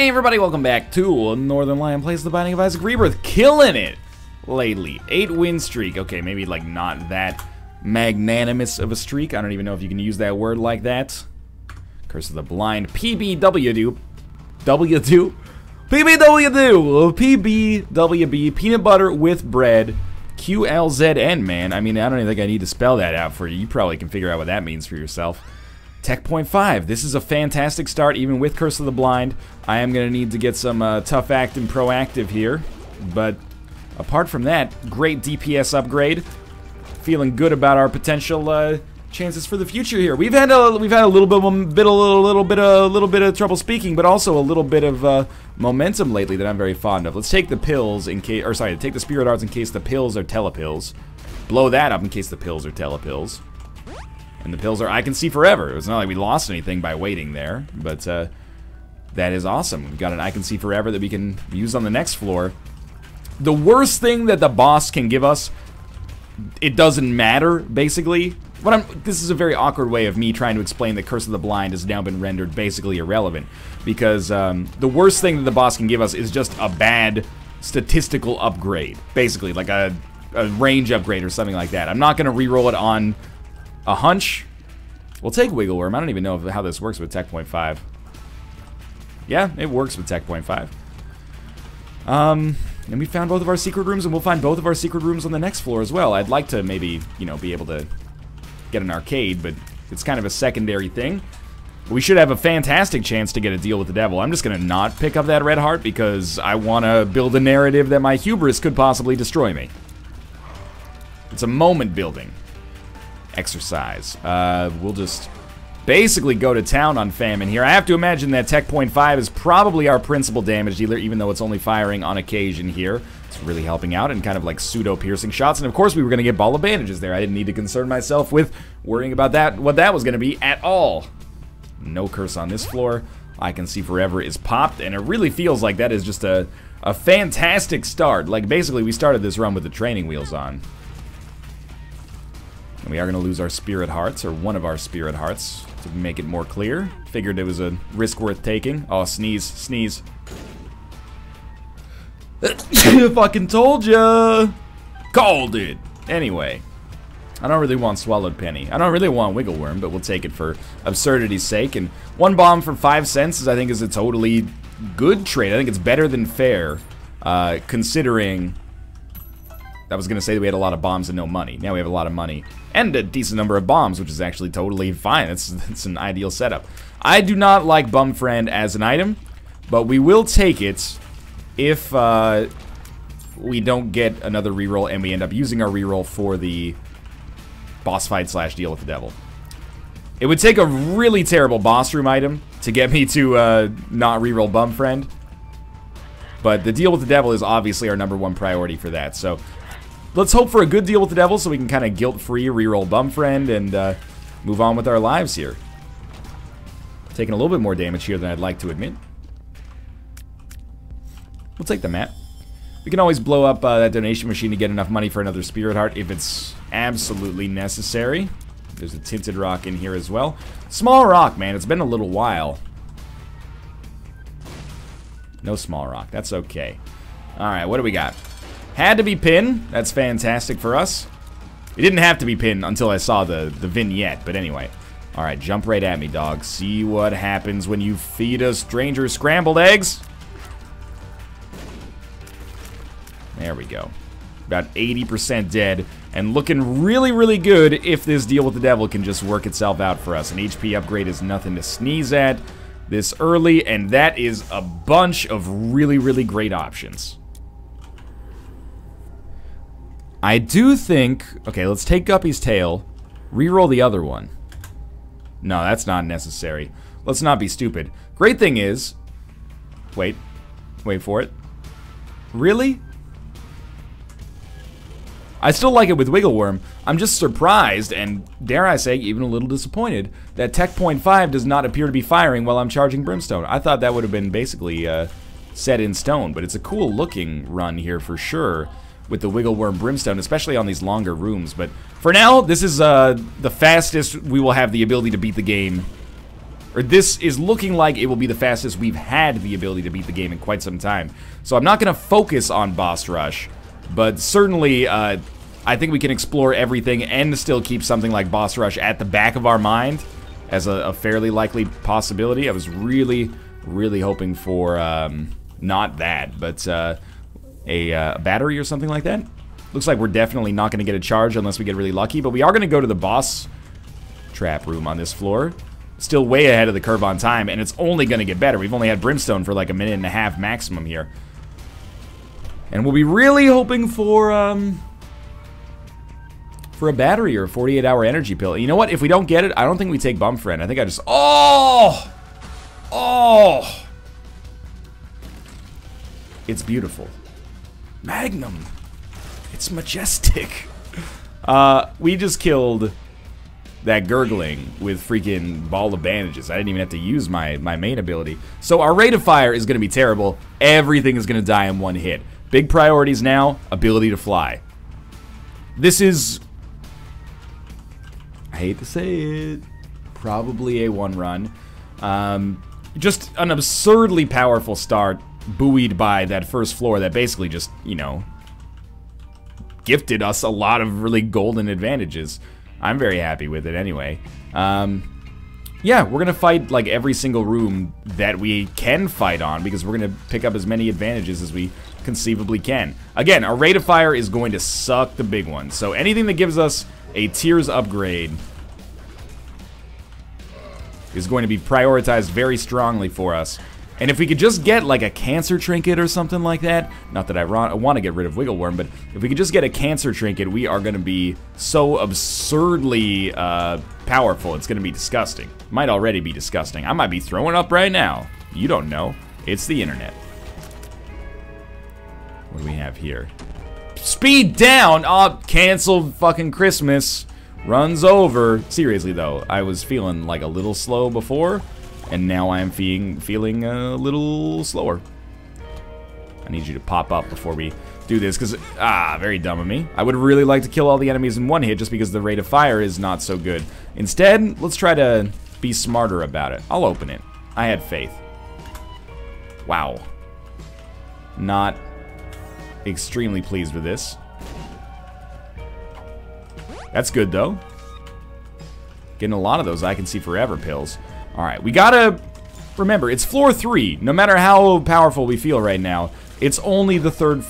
Hey everybody, welcome back to Northern Lion Plays The Binding of Isaac Rebirth. Killing it lately. 8-win streak. Okay, maybe like not that magnanimous of a streak. I don't even know if you can use that word like that. Curse of the Blind. PBWB. PBWB. Peanut butter with bread. QLZN, man. I mean, I don't even think I need to spell that out for you. You probably can figure out what that means for yourself. Tech point 5. This is a fantastic start, even with Curse of the Blind. I am going to need to get some tough act and proactive here. But apart from that, great DPS upgrade. Feeling good about our potential chances for the future here. We've had a little bit of trouble speaking, but also a little bit of momentum lately that I'm very fond of. Let's take the pills in case, or sorry, take the spirit arts in case the pills are telepills. Blow that up in case the pills are telepills. And the pills are I can see forever. It's not like we lost anything by waiting there, but that is awesome. We've got an I can see forever that we can use on the next floor. The worst thing that the boss can give us, it doesn't matter, basically. This is a very awkward way of me trying to explain that Curse of the Blind has now been rendered basically irrelevant. Because the worst thing that the boss can give us is just a bad statistical upgrade. Basically, like a range upgrade or something like that. I'm not going to reroll it on a hunch. We'll take Wiggle Worm. I don't even know how this works with Tech point 5. Yeah, it works with Tech point 5. And we found both of our secret rooms, and we'll find both of our secret rooms on the next floor as well. I'd like to maybe, you know, be able to get an arcade, but it's kind of a secondary thing. We should have a fantastic chance to get a deal with the devil. I'm just going to not pick up that red heart because I want to build a narrative that my hubris could possibly destroy me. It's a moment building exercise. We'll just basically go to town on Famine here. I have to imagine that Tech point 5 is probably our principal damage dealer, even though it's only firing on occasion here. It's really helping out and kind of like pseudo-piercing shots. And of course we were going to get ball of bandages there. I didn't need to concern myself with worrying about that, what that was going to be at all. No curse on this floor. I can see forever is popped, and it really feels like that is just a fantastic start. Like basically we started this run with the training wheels on. And we are going to lose our spirit hearts, or one of our spirit hearts, to make it more clear. Figured it was a risk worth taking. Oh, sneeze, sneeze. Fucking told ya! Called it! Anyway, I don't really want Swallowed Penny. I don't really want Wiggle Worm, but we'll take it for absurdity's sake. And one bomb for 5 cents, I think, is a totally good trade. I think it's better than fair, considering I was going to say that we had a lot of bombs and no money. Now we have a lot of money and a decent number of bombs, which is actually totally fine. It's an ideal setup. I do not like Bum Friend as an item, but we will take it if we don't get another reroll and we end up using our reroll for the boss fight / deal with the devil. It would take a really terrible boss room item to get me to not reroll Bum Friend, but the deal with the devil is obviously our #1 priority for that. So let's hope for a good deal with the devil so we can kind of guilt-free reroll Bum Friend and move on with our lives here. Taking a little bit more damage here than I'd like to admit. We'll take the map. We can always blow up that donation machine to get enough money for another spirit heart if it's absolutely necessary. There's a tinted rock in here as well. Small rock, man. It's been a little while. No small rock. That's okay. Alright, what do we got? Had to be pin. That's fantastic for us. It didn't have to be pin until I saw the vignette, but anyway. Alright, jump right at me, dog. See what happens when you feed a stranger scrambled eggs. There we go. About 80% dead, and looking really, really good if this deal with the devil can just work itself out for us. An HP upgrade is nothing to sneeze at this early, and that is a bunch of really, really great options. I do think... Okay, let's take Guppy's tail, reroll the other one. No, that's not necessary. Let's not be stupid. Great thing is... Wait for it. Really? I still like it with Wiggle Worm. I'm just surprised, and dare I say, even a little disappointed, that Tech point 5 does not appear to be firing while I'm charging Brimstone. I thought that would have been basically set in stone, but it's a cool looking run here for sure with the Wiggle Worm Brimstone, especially on these longer rooms. But for now, this is the fastest we will have the ability to beat the game or this is looking like it will be the fastest we've had the ability to beat the game in quite some time. So I'm not going to focus on boss rush, but certainly I think we can explore everything and still keep something like boss rush at the back of our mind as a fairly likely possibility. I was really hoping for not that, but a battery or something like that. Looks like we're definitely not going to get a charge unless we get really lucky, but we are going to go to the boss trap room on this floor. Still way ahead of the curve on time, and it's only going to get better. We've only had Brimstone for like a minute and a half maximum here. And we'll be really hoping for a battery or a 48-hour energy pill. You know what? If we don't get it, I don't think we take Bum Friend. I think I just... Oh! Oh! It's beautiful. Magnum. It's majestic. We just killed that gurgling with freaking ball of bandages. I didn't even have to use my main ability. So our rate of fire is going to be terrible. Everything is going to die in one hit. Big priorities now, ability to fly. This is... I hate to say it, probably a one run. Just an absurdly powerful start, buoyed by that first floor that basically just, you know, gifted us a lot of really golden advantages. I'm very happy with it anyway. Yeah, we're gonna fight like every single room that we can fight on because we're gonna pick up as many advantages as we conceivably can. Again, our rate of fire is going to suck the big one, so anything that gives us a tiers upgrade is going to be prioritized very strongly for us. And if we could just get like a cancer trinket or something like that, not that I want to get rid of Wiggle Worm, but if we could just get a cancer trinket, we are going to be so absurdly powerful, it's going to be disgusting. Might already be disgusting. I might be throwing up right now. You don't know. It's the internet. What do we have here? Speed down! Oh, canceled fucking Christmas. Runs over. Seriously though, I was feeling like a little slow before, and now I am feeling a little slower. I need you to pop up before we do this, because, very dumb of me. I would really like to kill all the enemies in one hit just because the rate of fire is not so good. Instead, let's try to be smarter about it. I'll open it. I had faith. Wow. Not extremely pleased with this. That's good, though. Getting a lot of those I Can See Forever pills. Alright, we gotta remember, it's floor 3. No matter how powerful we feel right now, it's only the third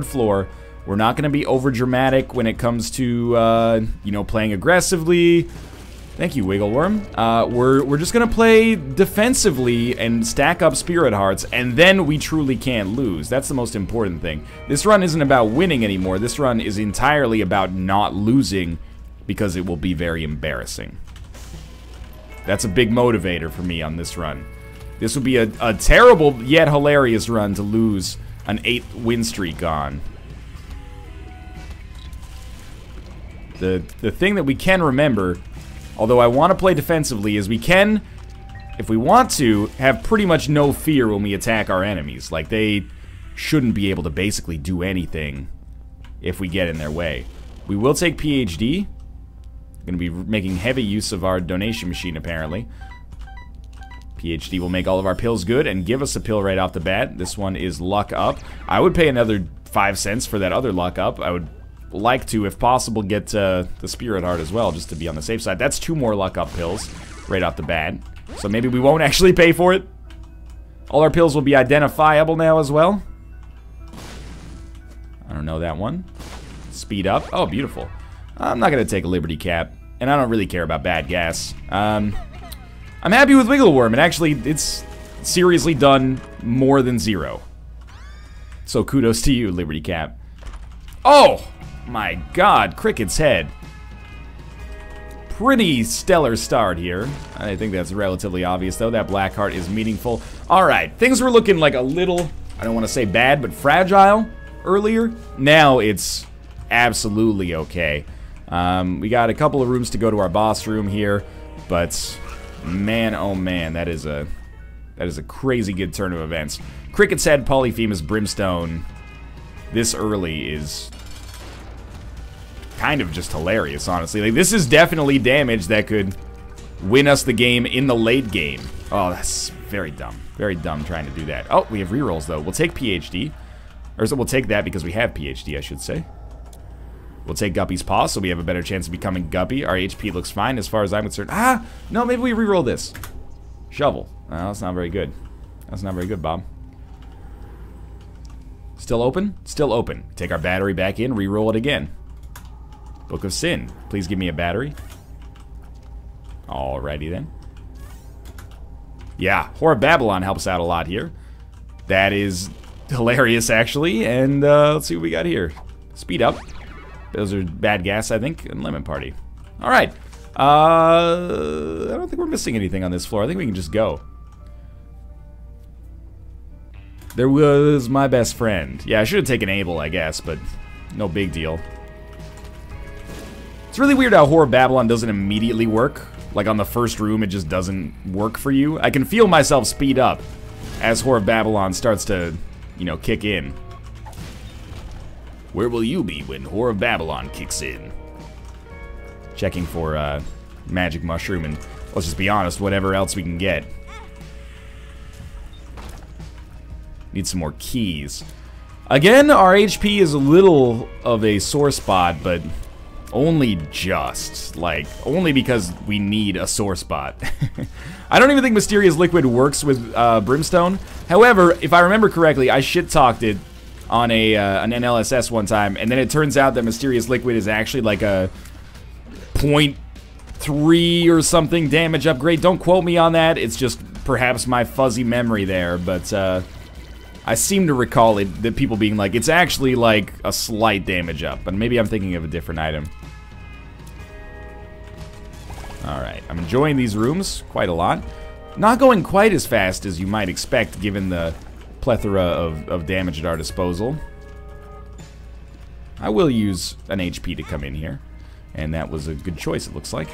floor. We're not gonna be over dramatic when it comes to, you know, playing aggressively. Thank you, Wiggle Worm. We're just gonna play defensively and stack up Spirit Hearts, and then we truly can't lose. That's the most important thing. This run isn't about winning anymore. This run is entirely about not losing, because it will be very embarrassing. That's a big motivator for me on this run. This would be a terrible yet hilarious run to lose an 8th win streak on. The thing that we can remember, although I want to play defensively, is we can, if we want to, have pretty much no fear when we attack our enemies. Like, they shouldn't be able to basically do anything if we get in their way. We will take PhD. Going to be making heavy use of our donation machine, apparently. PhD will make all of our pills good and give us a pill right off the bat. This one is luck up. I would pay another 5 cents for that other luck up. I would like to, if possible, get the Spirit Heart as well, just to be on the safe side. That's 2 more luck up pills right off the bat. So maybe we won't actually pay for it. All our pills will be identifiable now as well. I don't know that one. Speed up. Oh, beautiful. I'm not going to take a Liberty Cap, and I don't really care about bad gas. I'm happy with Wiggle Worm, and actually, it's seriously done more than 0. So kudos to you, Liberty Cap. Oh, my God, Cricket's Head. Pretty stellar start here. I think that's relatively obvious, though. That black heart is meaningful. All right, things were looking like a little, I don't want to say bad, but fragile earlier. Now it's absolutely okay. We got a couple of rooms to go to our boss room here, but man, oh man, that is a crazy good turn of events. Cricket's Head, Polyphemus, Brimstone, this early is kind of just hilarious, honestly. Like, this is definitely damage that could win us the game in the late game. Oh, that's very dumb. Very dumb trying to do that. Oh, we have rerolls, though. We'll take PhD. Or so we'll take that because we have PhD, I should say. We'll take Guppy's Paw, so we have a better chance of becoming Guppy. Our HP looks fine as far as I'm concerned. Ah! No, maybe we reroll this. Shovel. Oh, that's not very good. That's not very good, Bob. Still open? Still open. Take our battery back in, reroll it again. Book of Sin. Please give me a battery. Alrighty then. Yeah, Whore of Babylon helps out a lot here. That is hilarious, actually. And let's see what we got here. Speed up. Those are bad gas, I think, and Lemon Party. Alright. I don't think we're missing anything on this floor. I think we can just go. There was my best friend. Yeah, I should have taken Abel, I guess, but no big deal. It's really weird how Whore of Babylon doesn't immediately work. Like on the first room, it just doesn't work for you. I can feel myself speed up as Whore of Babylon starts to, you know, kick in. Where will you be when Whore of Babylon kicks in? Checking for magic mushroom and, let's just be honest, whatever else we can get. Need some more keys. Again, our HP is a little of a sore spot, but only just. Like, only because we need a sore spot. I don't even think Mysterious Liquid works with Brimstone. However, if I remember correctly, I shit-talked it on an NLSS one time, and then it turns out that Mysterious Liquid is actually like a 0.3 or something damage upgrade. Don't quote me on that. It's just perhaps my fuzzy memory there, but I seem to recall it, that people being like, it's actually like a slight damage up, but maybe I'm thinking of a different item. Alright, I'm enjoying these rooms quite a lot. Not going quite as fast as you might expect given the plethora of damage at our disposal. I will use an HP to come in here, and that was a good choice, it looks like.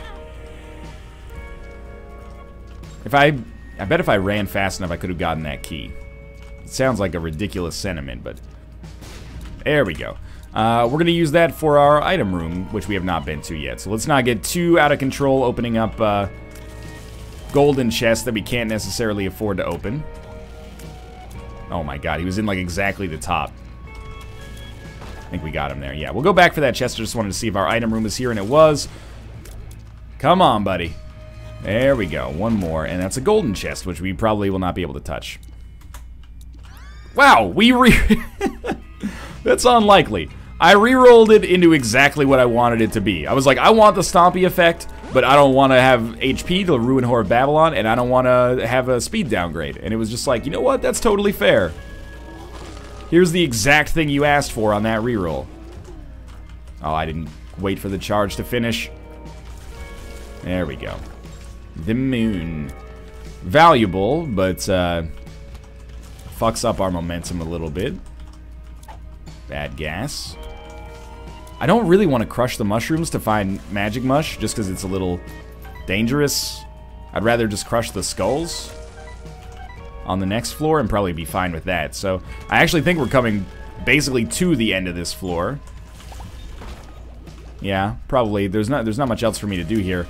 I bet if I ran fast enough I could have gotten that key. It sounds like a ridiculous sentiment, but there we go. We're going to use that for our item room, which we have not been to yet. So let's not get too out of control opening up golden chests that we can't necessarily afford to open. Oh my god, he was in like exactly the top. I think we got him there. Yeah, we'll go back for that chest. I just wanted to see if our item room is here, and it was. Come on, buddy. There we go. One more, and that's a golden chest, which we probably will not be able to touch. Wow, that's unlikely. I re-rolled it into exactly what I wanted it to be. I was like, I want the Stompy effect, but I don't want to have HP to ruin Whore of Babylon, and I don't want to have a speed downgrade. And it was just like, you know what? That's totally fair. Here's the exact thing you asked for on that reroll. Oh, I didn't wait for the charge to finish. There we go. The moon. Valuable, but fucks up our momentum a little bit. Bad gas. I don't really want to crush the mushrooms to find magic mush, just because it's a little dangerous. I'd rather just crush the skulls on the next floor and probably be fine with that. So I actually think we're coming basically to the end of this floor. Yeah, probably. There's not much else for me to do here.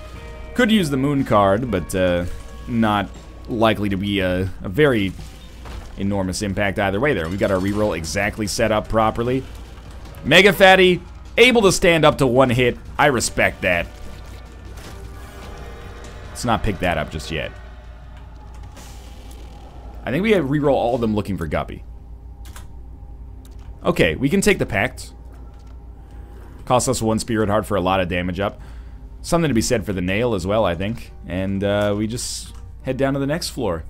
Could use the moon card, but not likely to be a very enormous impact either way there. We got our reroll exactly set up properly. Mega Fatty, able to stand up to one hit. I respect that. Let's not pick that up just yet. I think we have reroll all of them looking for Guppy. Okay, we can take the Pact. Costs us 1 Spirit Heart for a lot of damage up. Something to be said for the nail as well, I think. And we just head down to the next floor.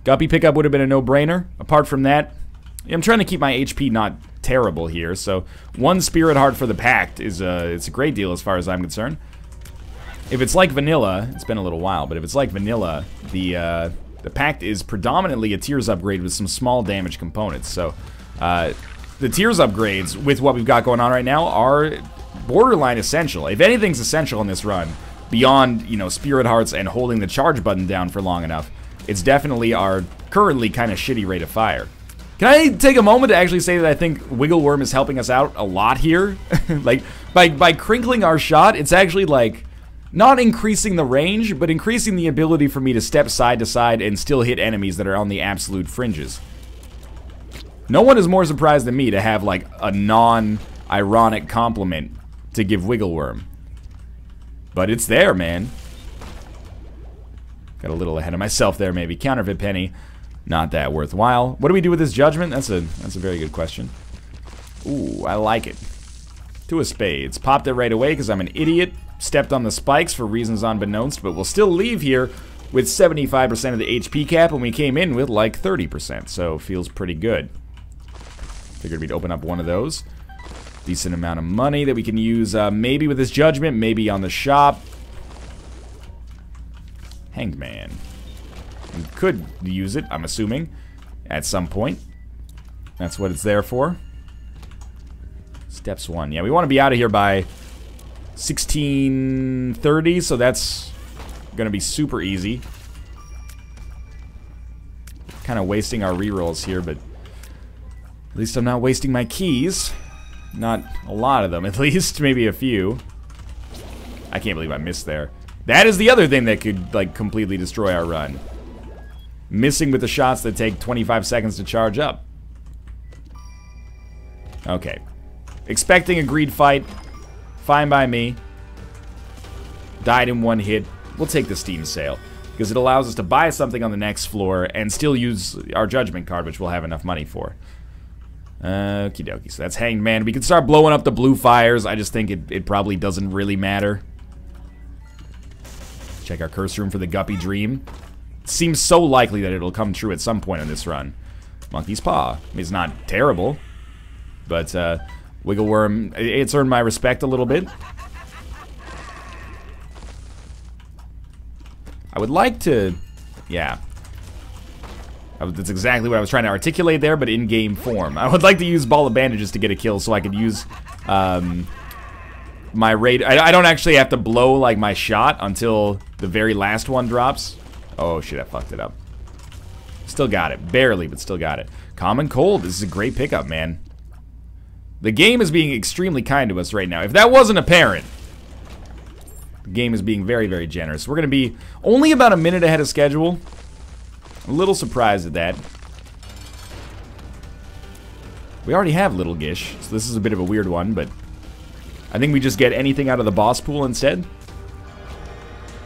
Guppy pickup would have been a no-brainer. Apart from that, I'm trying to keep my HP not terrible here. So 1 Spirit Heart for the Pact is it's a great deal as far as I'm concerned. If it's like vanilla, it's been a little while, but if it's like vanilla, the Pact is predominantly a Tears upgrade with some small damage components. So the Tears upgrades with what we've got going on right now are borderline essential. If anything's essential in this run, beyond, you know, Spirit Hearts and holding the charge button down for long enough, it's definitely our currently kind of shitty rate of fire. Can I take a moment to actually say that I think Wiggle Worm is helping us out a lot here? Like, by crinkling our shot, it's actually like, not increasing the range, but increasing the ability for me to step side to side and still hit enemies that are on the absolute fringes. No one is more surprised than me to have, like, a non-ironic compliment to give Wiggle Worm. But it's there, man. Got a little ahead of myself there, maybe. Counterfeit penny, not that worthwhile. What do we do with this judgment? That's a very good question. Ooh, I like it. Two of spades. Popped it right away because I'm an idiot. Stepped on the spikes for reasons unbeknownst, but we'll still leave here with 75% of the HP cap, and we came in with like 30%, so feels pretty good. Figured we'd open up one of those. Decent amount of money that we can use maybe with this judgment, maybe on the shop. Hanged Man. We could use it, I'm assuming, at some point. That's what it's there for. Steps 1. Yeah, we want to be out of here by 16:30, so that's gonna be super easy. Kind of wasting our rerolls here, but at least I'm not wasting my keys. Not a lot of them, at least. Maybe a few. I can't believe I missed there. That is the other thing that could, like, completely destroy our run. Missing with the shots that take 25 seconds to charge up. Okay. Expecting a greed fight. Fine by me. Died in one hit. We'll take the Steam sale, because it allows us to buy something on the next floor and still use our judgment card, which we'll have enough money for. Okie dokie. So that's Hanged Man. We can start blowing up the blue fires. I just think it probably doesn't really matter. Check our curse room for the Guppy Dream. It seems so likely that it'll come true at some point in this run. Monkey's Paw. I mean, it's not terrible, but Wiggle Worm, it's earned my respect a little bit. I would like to, yeah. That's exactly what I was trying to articulate there, but in game form. I would like to use Ball of Bandages to get a kill so I could use my raid. I don't actually have to blow like my shot until the very last one drops. Oh shit, I fucked it up. Still got it. Barely, but still got it. Common Cold. This is a great pickup, man. The game is being extremely kind to us right now. If that wasn't apparent, the game is being very, very generous. We're going to be only about a minute ahead of schedule. A little surprised at that. We already have Little Gish, so this is a bit of a weird one, but I think we just get anything out of the boss pool instead.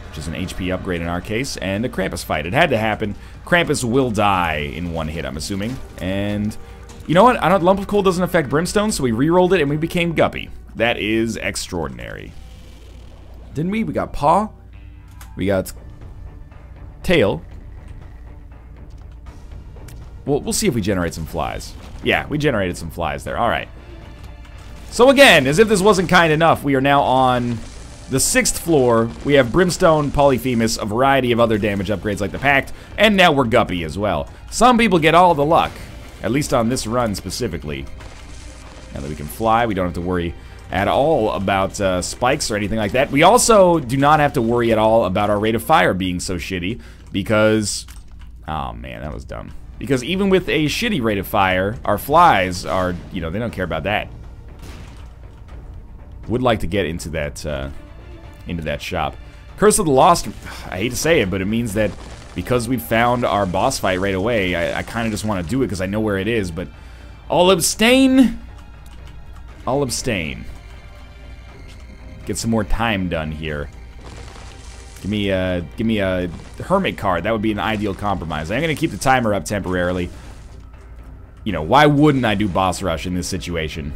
Which is an HP upgrade in our case, and a Krampus fight. It had to happen. Krampus will die in one hit, I'm assuming. And you know what? Lump of Coal doesn't affect Brimstone, so we re-rolled it and we became Guppy. That is extraordinary. Didn't we? We got Paw. We got Tail. We'll see if we generate some flies. Yeah, we generated some flies there. Alright. So again, as if this wasn't kind enough, we are now on the 6th floor. We have Brimstone, Polyphemus, a variety of other damage upgrades like the Pact, and now we're Guppy as well. Some people get all the luck, at least on this run specifically. Now that we can fly, we don't have to worry at all about spikes or anything like that. We also do not have to worry at all about our rate of fire being so shitty, because... oh man, that was dumb. Because even with a shitty rate of fire, our flies are, you know, they don't care about that. Would like to get into that shop. Curse of the Lost, I hate to say it, but it means that because we found our boss fight right away, I kind of just want to do it because I know where it is, but I'll abstain. I'll abstain. Get some more time done here. Give me a Hermit card. That would be an ideal compromise. I'm going to keep the timer up temporarily. You know, why wouldn't I do boss rush in this situation?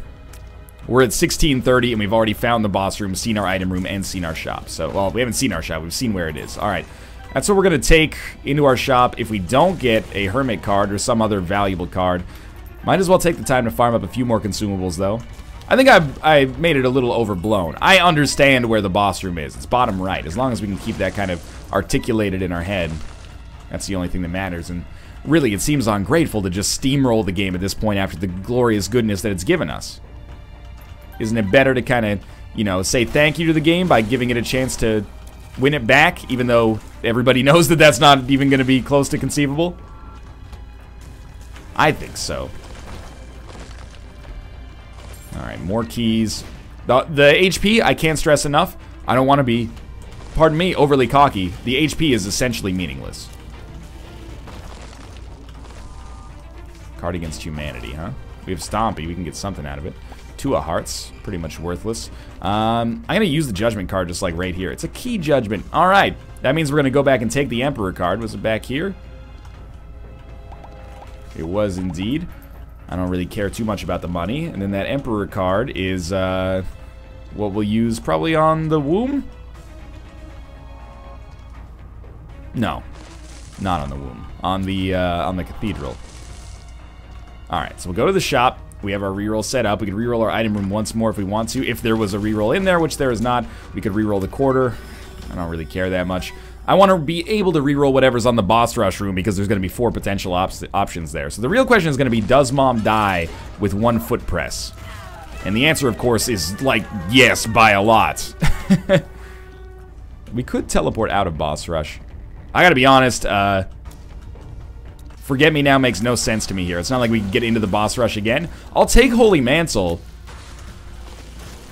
We're at 16:30 and we've already found the boss room, seen our item room, and seen our shop. So, well, we haven't seen our shop. We've seen where it is. All right. That's what we're going to take into our shop. If we don't get a Hermit card or some other valuable card, might as well take the time to farm up a few more consumables, though. I think I made it a little overblown. I understand where the boss room is. It's bottom right. As long as we can keep that kind of articulated in our head, that's the only thing that matters. And really, it seems ungrateful to just steamroll the game at this point after the glorious goodness that it's given us. Isn't it better to kind of, you know, say thank you to the game by giving it a chance to win it back, even though everybody knows that that's not even going to be close to conceivable? I think so. Alright, more keys. The HP, I can't stress enough. I don't want to be pardon me, overly cocky. The HP is essentially meaningless. Card against humanity, huh? We have Stompy. We can get something out of it. 2 of Hearts. Pretty much worthless. I'm going to use the Judgment card just like right here. It's a key judgment. All right. That means we're going to go back and take the Emperor card. Was it back here? It was indeed. I don't really care too much about the money. And then that Emperor card is what we'll use probably on the womb? No. Not on the womb. On the cathedral. Alright, so we'll go to the shop. We have our reroll set up. We could reroll our item room once more if we want to. If there was a reroll in there, which there is not, we could reroll the quarter. I don't really care that much. I want to be able to reroll whatever's on the boss rush room because there's going to be 4 potential options there. So the real question is going to be, does Mom die with 1 foot press? And the answer, of course, is like, yes, by a lot. We could teleport out of boss rush. I gotta be honest, Forget Me Now makes no sense to me here. It's not like we can get into the boss rush again. I'll take Holy Mantle.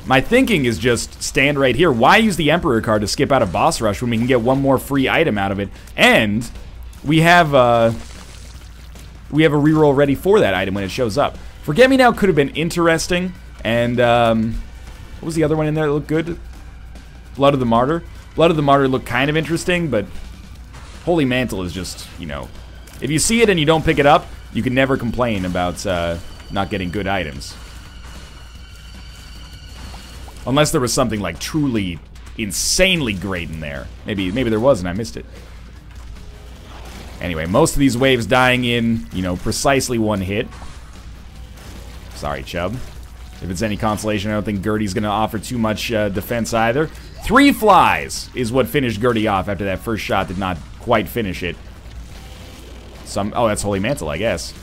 My thinking is just stand right here. Why use the Emperor card to skip out of boss rush when we can get 1 more free item out of it? And we have a reroll ready for that item when it shows up. Forget Me Now could have been interesting. And what was the other one in there that looked good? Blood of the Martyr. Blood of the Martyr looked kind of interesting, but Holy Mantle is just, you know, if you see it and you don't pick it up, you can never complain about not getting good items. Unless there was something like truly insanely great in there. Maybe there was and I missed it. Anyway, most of these waves dying in, you know, precisely 1 hit. Sorry, Chubb. If it's any consolation, I don't think Gertie's going to offer too much defense either. 3 flies is what finished Gertie off after that first shot did not quite finish it. Oh, that's Holy Mantle, I guess.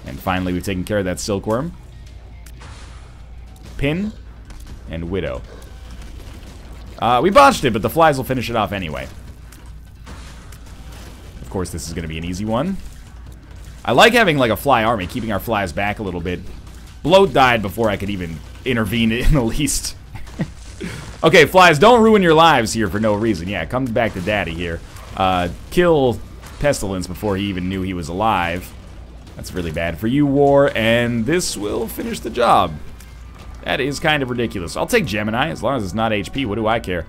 And finally, we've taken care of that Silkworm. Pin and Widow. We botched it, but the flies will finish it off anyway. Of course, this is going to be an easy one. I like having like a fly army, keeping our flies back a little bit. Bloat died before I could even intervene in the least. Okay, flies, don't ruin your lives here for no reason. Yeah, come back to daddy here. Kill Pestilence before he even knew he was alive. That's really bad for you, War, and this will finish the job. That is kind of ridiculous. I'll take Gemini, as long as it's not HP, what do I care?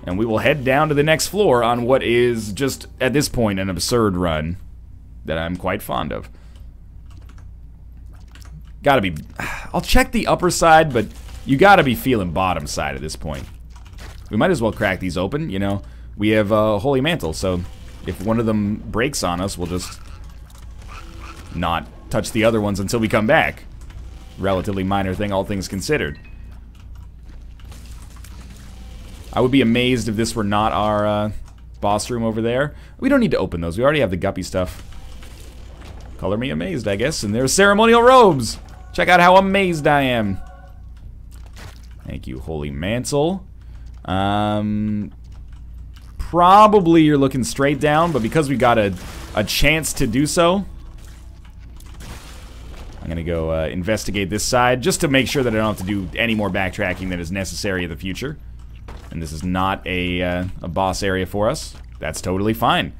And we will head down to the next floor on what is just, at this point, an absurd run that I'm quite fond of. Gotta be... I'll check the upper side, but you gotta be feeling bottom side at this point. We might as well crack these open, you know. We have Holy Mantle, so if one of them breaks on us, we'll just not touch the other ones until we come back. Relatively minor thing, all things considered. I would be amazed if this were not our boss room over there. We don't need to open those. We already have the guppy stuff. Color me amazed, I guess. And there's ceremonial robes. Check out how amazed I am. Thank you, Holy Mantle. Probably you're looking straight down, but because we got a chance to do so, I'm gonna go investigate this side just to make sure that I don't have to do any more backtracking than is necessary in the future. And this is not a boss area for us. That's totally fine.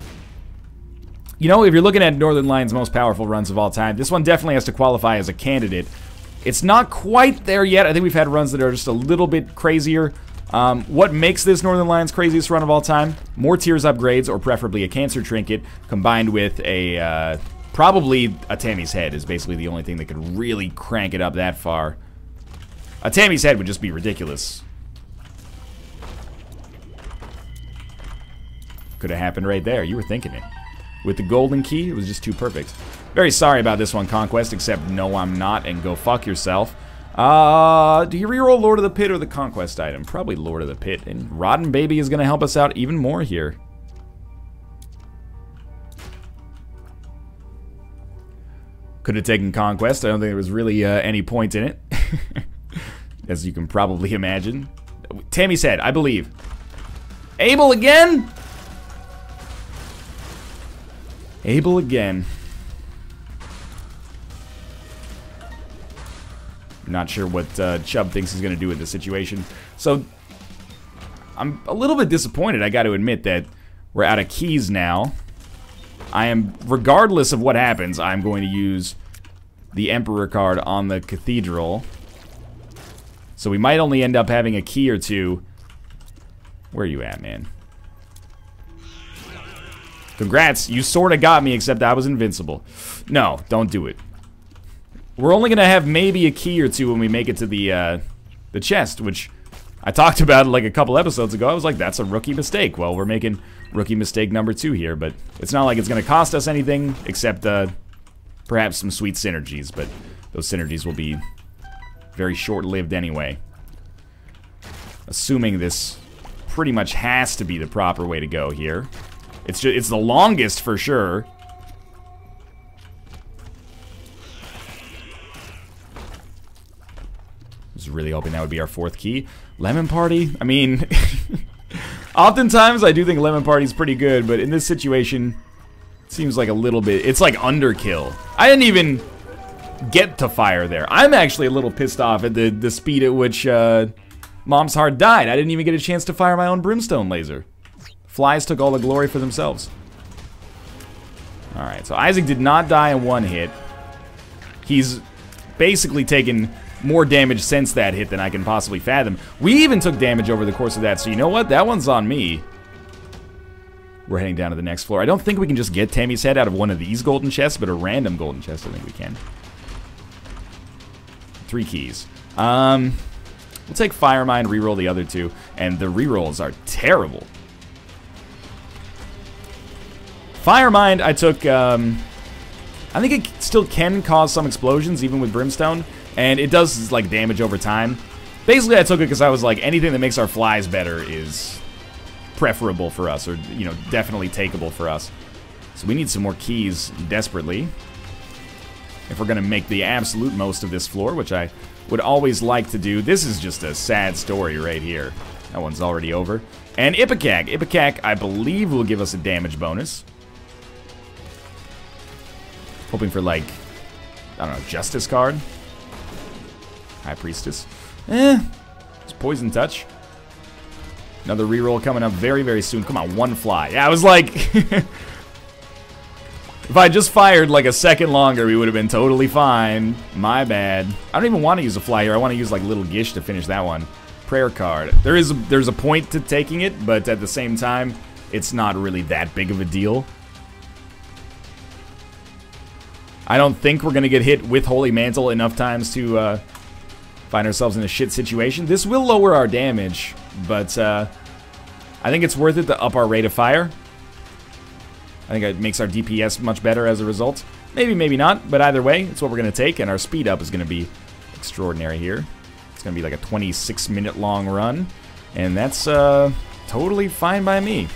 You know, if you're looking at Northern Lions' most powerful runs of all time, this one definitely has to qualify as a candidate. It's not quite there yet. I think we've had runs that are just a little bit crazier. What makes this Northern Lions' craziest run of all time? More Tears upgrades, or preferably a Cancer Trinket, combined with a, probably a Tammy's Head is basically the only thing that could really crank it up that far. A Tammy's Head would just be ridiculous. Could have happened right there. You were thinking it. With the golden key, it was just too perfect. Very sorry about this one, Conquest, except no, I'm not, and go fuck yourself. Do you reroll Lord of the Pit or the Conquest item? Probably Lord of the Pit, and Rotten Baby is going to help us out even more here. Could have taken Conquest. I don't think there was really any point in it. As you can probably imagine. Tammy's Head, I believe. Abel again? Abel again. Not sure what Chubb thinks he's going to do with this situation. So, I'm a little bit disappointed, I got to admit, that we're out of keys now. I am, regardless of what happens, I'm going to use the Emperor card on the Cathedral. So we might only end up having a key or two. Where are you at, man? Congrats, you sort of got me, except I was invincible. No, don't do it. We're only gonna have maybe a key or two when we make it to the chest, which I talked about like a couple episodes ago. I was like, that's a rookie mistake. Well, we're making rookie mistake number 2 here, but it's not like it's gonna cost us anything, except perhaps some sweet synergies, but those synergies will be very short-lived anyway. Assuming this pretty much has to be the proper way to go here. It's the longest for sure. I was really hoping that would be our 4th key. Lemon Party? I mean, oftentimes I do think Lemon Party's pretty good, but in this situation, it seems like a little bit, it's like underkill. I didn't even get to fire there. I'm actually a little pissed off at the speed at which Mom's Heart died. I didn't even get a chance to fire my own brimstone laser. Flies took all the glory for themselves. Alright, so Isaac did not die in one hit. He's basically taken more damage since that hit than I can possibly fathom. We even took damage over the course of that, so you know what? That one's on me. We're heading down to the next floor. I don't think we can just get Tammy's head out of one of these golden chests, but a random golden chest, I think we can. 3 keys. We'll take Fire Mine, reroll the other 2, and the rerolls are terrible. Fire Mind, I took, I think it still can cause some explosions, even with Brimstone, and it does, like, damage over time. Basically, I took it because I was like, anything that makes our flies better is preferable for us, or, you know, definitely takeable for us. So we need some more keys desperately, if we're going to make the absolute most of this floor, which I would always like to do. This is just a sad story right here. That one's already over. And Ipecac. Ipecac, I believe, will give us a damage bonus. Hoping for, like, I don't know, Justice card? High Priestess. It's Poison Touch. Another reroll coming up very, very soon. Come on, 1 fly. Yeah, I was like... If I just fired, like, a second longer, we would have been totally fine. My bad. I don't even want to use a fly here. I want to use, like, Little Gish to finish that one. Prayer card. There's a point to taking it, but at the same time, it's not really that big of a deal. I don't think we're going to get hit with Holy Mantle enough times to find ourselves in a shit situation. This will lower our damage, but I think it's worth it to up our rate of fire. I think it makes our DPS much better as a result. Maybe, maybe not, but either way, it's what we're going to take, and our speed up is going to be extraordinary here. It's going to be like a 26-minute long run, and that's totally fine by me.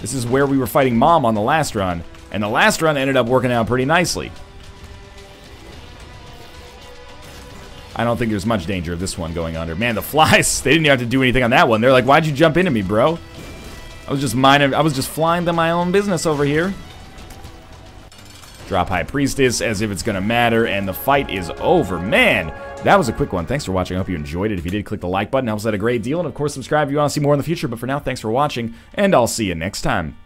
This is where we were fighting Mom on the last run, and the last run ended up working out pretty nicely. I don't think there's much danger of this one going under. Man, the flies, they didn't even have to do anything on that one. They're like, why'd you jump into me, bro? I was just flying to my own business over here. Drop High Priestess as if it's gonna matter, and the fight is over. Man, that was a quick one. Thanks for watching. I hope you enjoyed it. If you did, click the like button. Helps out a great deal. And of course, subscribe if you want to see more in the future. But for now, thanks for watching, and I'll see you next time.